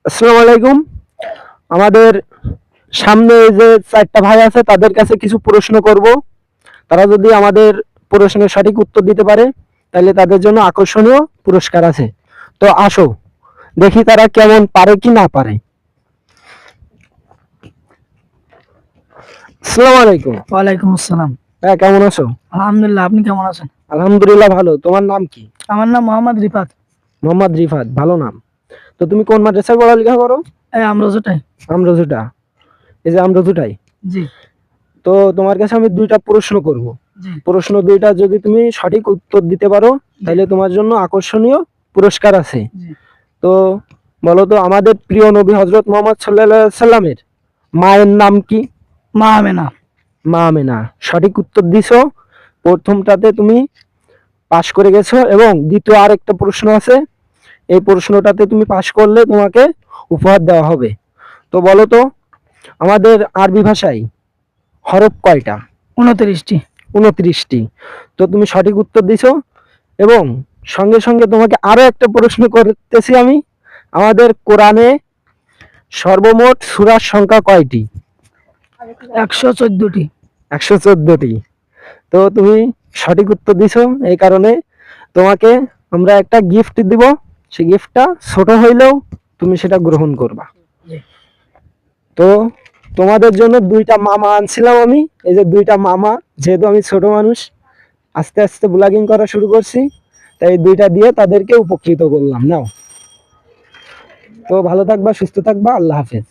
আসসালামু আলাইকুম। আমাদের সামনে এই যে চারটা ভাই আছে তাদের কাছে কিছু প্রশ্ন করব। তারা যদি আমাদের প্রশ্নের সঠিক উত্তর দিতে পারে তাহলে তাদের জন্য আকর্ষণীয় পুরস্কার আছে। তো আসো দেখি তারা কেমন পারে কি না পারে। আসসালামু আলাইকুম। ওয়ালাইকুম আসসালাম। হ্যাঁ, কেমন আছো? আলহামদুলিল্লাহ, আপনি কেমন আছেন? আলহামদুলিল্লাহ ভালো। তোমার নাম কি? আমার নাম মোহাম্মদ রিফাত। মোহাম্মদ রিফাত, ভালো নাম। তো তুমি কোন মাদ্রাসায় পড়ালেখা করো? এই আমরোজটাই। আমরোজুটা, এই যে আমরোজুটাই। জি তো তোমার কাছে আমি দুইটা প্রশ্ন করব। জি প্রশ্ন দুইটা যদি তুমি সঠিক উত্তর দিতে পারো তাহলে তোমার জন্য আকর্ষণীয় পুরস্কার আছে। জি। তো বলো তো, আমাদের প্রিয় নবী হজরত মোহাম্মদ সাল্লাল্লাহু আলাইহি সাল্লামের মায়ের নাম কি? মা আমেনা। মা আমেনা, সঠিক উত্তর দিছো। প্রথমটাতে তুমি পাশ করে গেছো এবং দ্বিতীয় আরেকটা প্রশ্ন আছে, এই প্রশ্নটাতে তুমি পাশ করলে তোমাকে উপহার দেওয়া হবে। তো বলো তো, আমাদের আরবি ভাষায় হরফ কয়টা? 29টি। 29টি। তো তুমি সঠিক উত্তর দিছো এবং সঙ্গে সঙ্গে তোমাকে আরো একটা প্রশ্ন করতেছি আমি। আমাদের কোরআনে সর্বমোট সূরার সংখ্যা কয়টি? 114টি। 114টি। তো তুমি সঠিক উত্তর দিছো, এই কারণে তোমাকে আমরা একটা গিফট দিব। সেই গিফটটা ছোট হইলেও তুমি সেটা গ্রহণ করবা। জি। তো তোমাদের জন্য দুইটা মামা আনছিলাম আমি। এই যে দুইটা মামা, যেহেতু আমি ছোট মানুষ, আস্তে আস্তে ব্লগিং করা শুরু করছি, তাই এই দুইটা দিয়ে তাদেরকে উপকৃত করলাম। নাও। তো ভালো থাকবা, সুস্থ থাকবা, আল্লাহ হাফেজ।